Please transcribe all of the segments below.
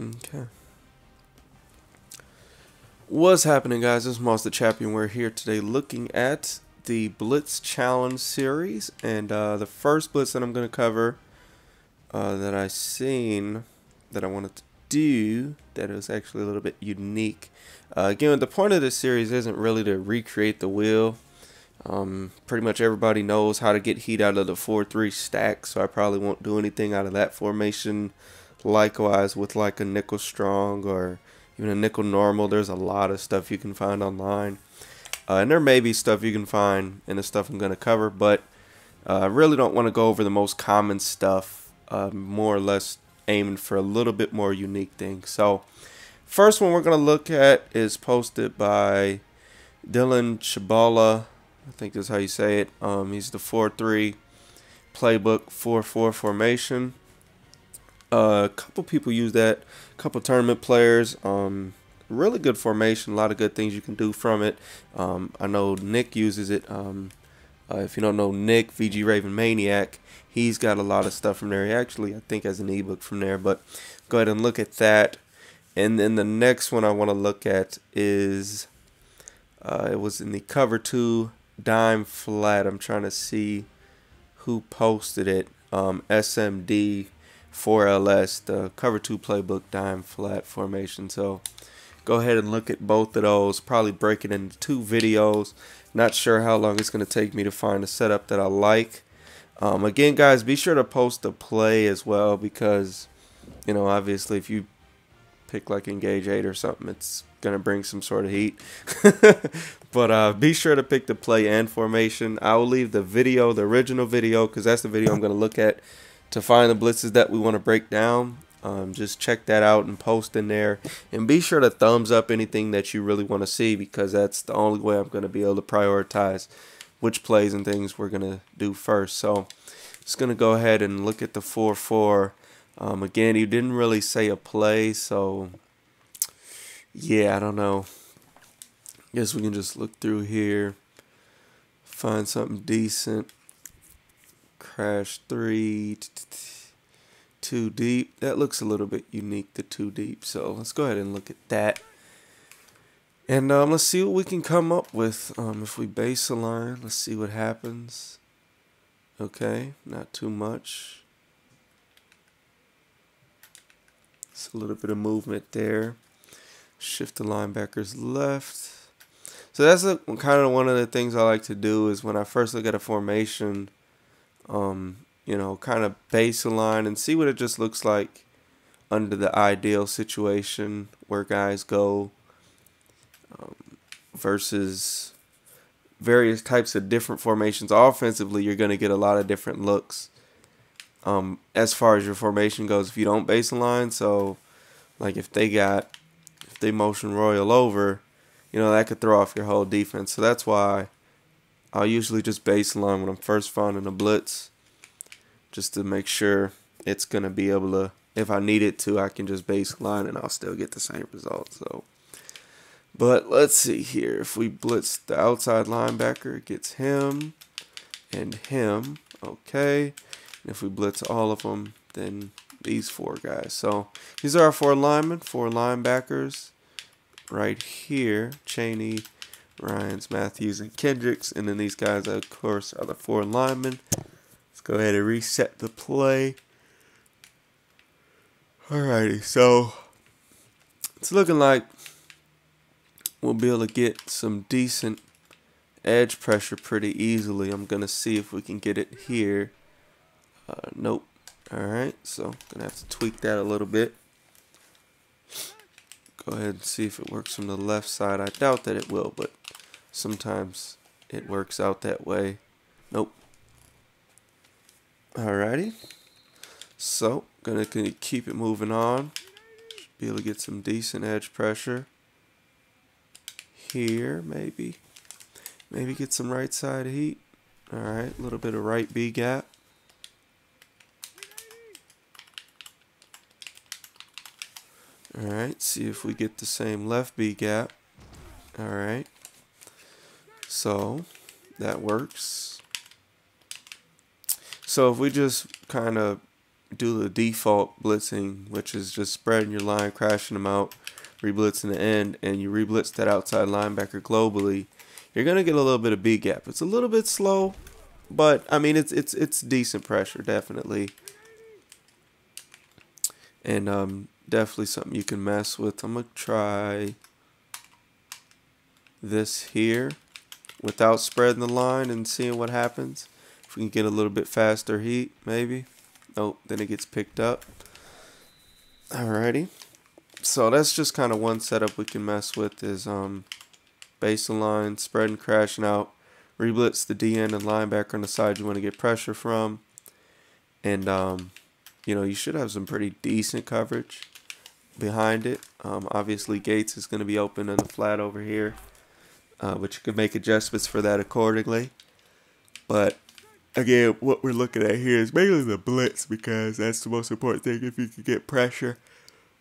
Okay. What's happening, guys? This is Monster Champion. We're here today looking at the Blitz Challenge series, and the first Blitz that I'm going to cover that I seen that I wanted to do that was actually a little bit unique. Again, the point of this series isn't really to recreate the wheel. Pretty much everybody knows how to get heat out of the 4-3 stack, so I probably won't do anything out of that formation. Likewise with like a nickel strong or even a nickel normal. There's a lot of stuff you can find online, and there may be stuff you can find in the stuff I'm going to cover, but I really don't want to go over the most common stuff, more or less aiming for a little bit more unique things. So first one we're going to look at is posted by Dylan Chabala. I think that's how you say it. He's the 4-3 playbook 4-4 formation. A couple people use that, a couple tournament players. Really good formation, a lot of good things you can do from it. I know Nick uses it. If you don't know Nick, VG Raven Maniac, he's got a lot of stuff from there. He actually, I think, has an ebook from there, but go ahead and look at that. And then the next one I want to look at is, it was in the cover 2 dime flat. I'm trying to see who posted it. SMD 4LS, the cover 2 playbook dime flat formation. So go ahead and look at both of those. Probably break it into 2 videos. Not sure how long it's going to take me to find a setup that I like. Again, guys, be sure to post a play as well, because, you know, obviously if you pick like Engage 8 or something, it's going to bring some sort of heat. But be sure to pick the play and formation. I will leave the video, the original video, because that's the video I'm going to look at to find the blitzes that we want to break down. Just check that out and post in there, and be sure to thumbs up anything that you really want to see, because that's the only way I'm going to be able to prioritize which plays and things we're going to do first. So just going to go ahead and look at the 4-4. Again, you didn't really say a play, so yeah, I don't know. Guess we can just look through here, find something decent. Crash 3, 2 deep. That looks a little bit unique, the 2 deep. So let's go ahead and look at that. And let's see what we can come up with. If we base align, let's see what happens. Okay, not too much. It's a little bit of movement there. Shift the linebackers left. So that's kind of one of the things I like to do is when I first look at a formation, you know, kind of base align and see what it just looks like under the ideal situation where guys go, versus various types of different formations. Offensively, you're going to get a lot of different looks as far as your formation goes if you don't base align. So like if they motion Royal over, you know, that could throw off your whole defense. So that's why I'll usually just base align when I'm first finding a blitz, just to make sure it's going to be able to, if I need it to, I can just base align and I'll still get the same result. So, but let's see here. If we blitz the outside linebacker, it gets him and him. Okay. And if we blitz all of them, then these 4 guys. So these are our 4 linemen, 4 linebackers right here. Cheney, Ryans, Matthews, and Kendricks. And then these guys, of course, are the 4 linemen. Let's go ahead and reset the play. Alrighty, so it's looking like we'll be able to get some decent edge pressure pretty easily. I'm going to see if we can get it here. Nope. Alright, so I'm going to have to tweak that a little bit. Go ahead and see if it works from the left side. I doubt that it will, but sometimes it works out that way. Nope. Alrighty. So, gonna keep it moving on. Should be able to get some decent edge pressure. Here, maybe. Maybe get some right side heat. Alright, a little bit of right B gap. Alright, see if we get the same left B gap. Alright. So, that works. So if we just kind of do the default blitzing, which is just spreading your line, crashing them out, re-blitzing the end, and you re-blitz that outside linebacker globally, you're gonna get a little bit of B gap. It's a little bit slow, but I mean it's decent pressure, definitely, and definitely something you can mess with. I'm gonna try this here without spreading the line and seeing what happens. If we can get a little bit faster heat, maybe. Nope, then it gets picked up. Alrighty. So that's just kind of one setup we can mess with is baseline, spreading, crashing out, re-blitz the DN and linebacker on the side you want to get pressure from. And you know, you should have some pretty decent coverage behind it. Obviously Gates is going to be open in the flat over here. But you can make adjustments for that accordingly. But again, what we're looking at here is mainly the blitz, because that's the most important thing. If you can get pressure,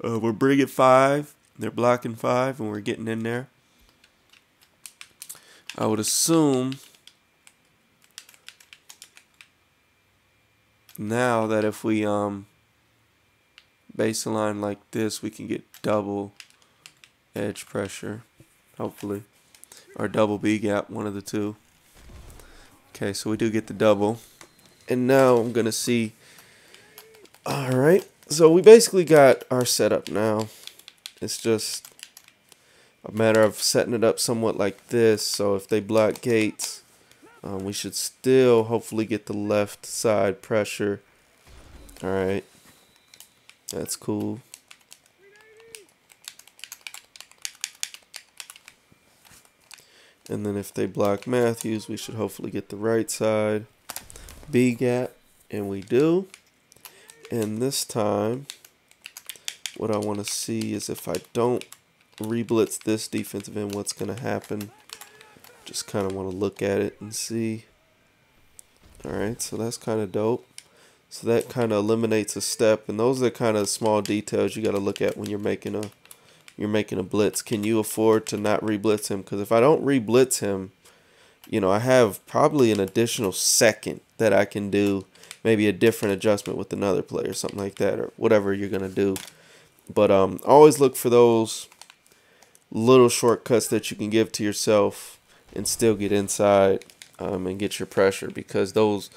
we're bringing 5, they're blocking 5, and we're getting in there. I would assume now that if we baseline like this, we can get double edge pressure, hopefully. Or double B gap, one of the two. Okay, so we do get the double. And now I'm going to see. Alright, so we basically got our setup now. It's just a matter of setting it up somewhat like this. So if they block Gates, we should still hopefully get the left side pressure. Alright, that's cool. And then if they block Matthews, we should hopefully get the right side B gap, and we do. And this time, what I want to see is if I don't re-blitz this defensive end, what's going to happen. Just kind of want to look at it and see. Alright, so that's kind of dope. So that kind of eliminates a step, and those are the kind of small details you got to look at when you're making a blitz. Can you afford to not re-blitz him? Because if I don't re-blitz him, you know, I have probably an additional second that I can do, maybe a different adjustment with another player, something like that, or whatever you're gonna do. But always look for those little shortcuts that you can give to yourself and still get inside and get your pressure, because those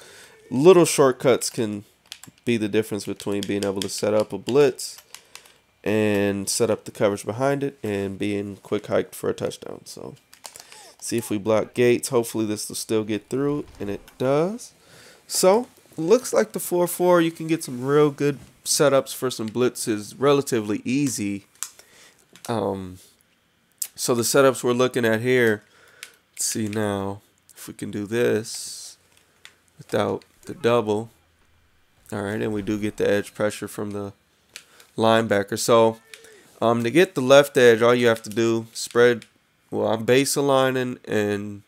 little shortcuts can be the difference between being able to set up a blitz and set up the coverage behind it and being quick hiked for a touchdown. So see if we block Gates. Hopefully this will still get through, and it does. So looks like the 4-4, you can get some real good setups for some blitzes relatively easy. So the setups we're looking at here, let's see now if we can do this without the double. Alright, and we do get the edge pressure from the linebacker. So to get the left edge, all you have to do, spread. Well, I'm base aligning, and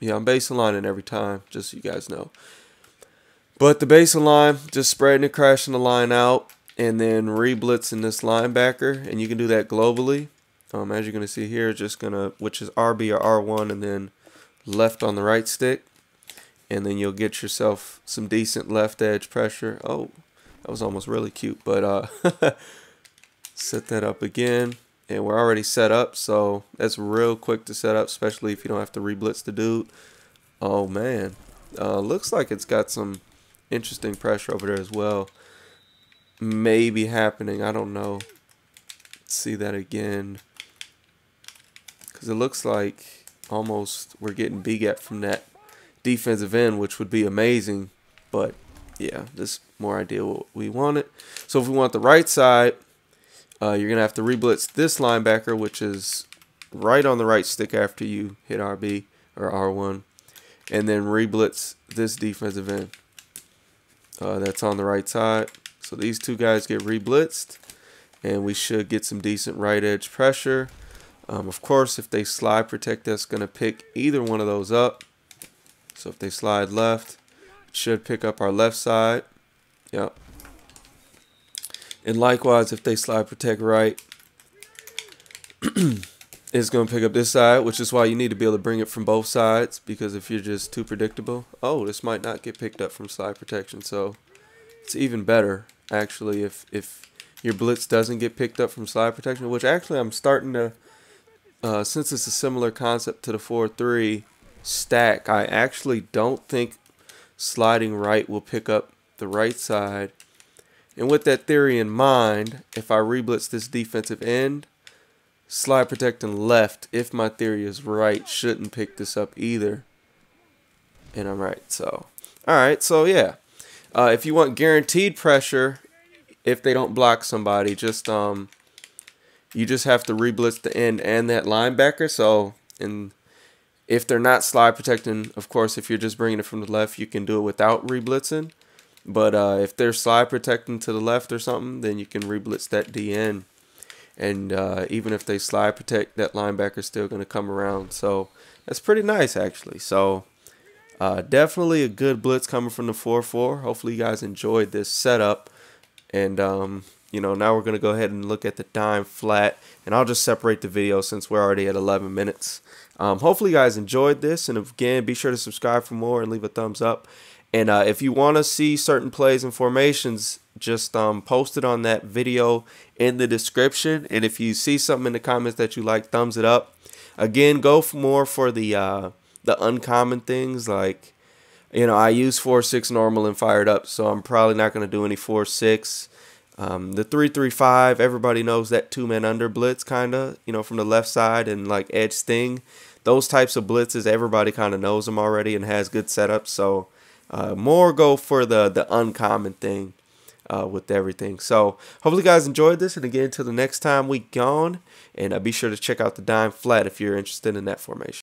yeah, I'm base aligning every time, just so you guys know. But the base align, just spreading and crashing the line out, and then re-blitzing this linebacker, and you can do that globally. As you're gonna see here, just gonna, which is RB or R1, and then left on the right stick, and then you'll get yourself some decent left edge pressure. Oh, that was almost really cute, but set that up again, and we're already set up, so that's real quick to set up, especially if you don't have to re-blitz the dude. Oh man, looks like it's got some interesting pressure over there as well. Maybe happening, I don't know. Let's see that again, because it looks like almost we're getting B gap from that defensive end, which would be amazing, but yeah, this is more ideal what we wanted. So if we want the right side, you're going to have to re-blitz this linebacker, which is right on the right stick after you hit RB or R1, and then re-blitz this defensive end that's on the right side. So these two guys get re-blitzed, and we should get some decent right edge pressure. Of course, if they slide protect, that's going to pick either one of those up. So if they slide left, it should pick up our left side. Yep. And likewise, if they slide protect right, it's going to pick up this side, which is why you need to be able to bring it from both sides, because if you're just too predictable, oh, this might not get picked up from slide protection. So It's even better actually if your blitz doesn't get picked up from slide protection, which actually I'm starting to, since it's a similar concept to the 4-3 stack, I actually don't think sliding right will pick up the right side. And with that theory in mind, if I reblitz this defensive end, slide protecting left, if my theory is right, shouldn't pick this up either. And I'm right. So, alright, so yeah. If you want guaranteed pressure, if they don't block somebody, just you just have to reblitz the end and that linebacker. So, and if they're not slide protecting, of course, if you're just bringing it from the left, you can do it without reblitzing. But if they're slide protecting to the left or something, then you can reblitz that DN. And even if they slide protect, that linebacker's still going to come around. So that's pretty nice, actually. So definitely a good blitz coming from the 4-4. Hopefully you guys enjoyed this setup. And, you know, now we're going to go ahead and look at the dime flat. And I'll just separate the video since we're already at 11 minutes. Hopefully you guys enjoyed this. And again, be sure to subscribe for more and leave a thumbs up. And if you want to see certain plays and formations, just post it on that video in the description. And if you see something in the comments that you like, thumbs it up. Again, go for more for the uncommon things. Like, you know, I use 4-6 normal and fired up, so I'm probably not going to do any 4-6. The 3-3-5, everybody knows that 2-man under blitz, kind of, you know, from the left side, and like edge sting. Those types of blitzes, everybody kind of knows them already and has good setups. So more go for the uncommon thing with everything. So hopefully you guys enjoyed this, and again, until the next time we gone, and be sure to check out the dime flat if you're interested in that formation.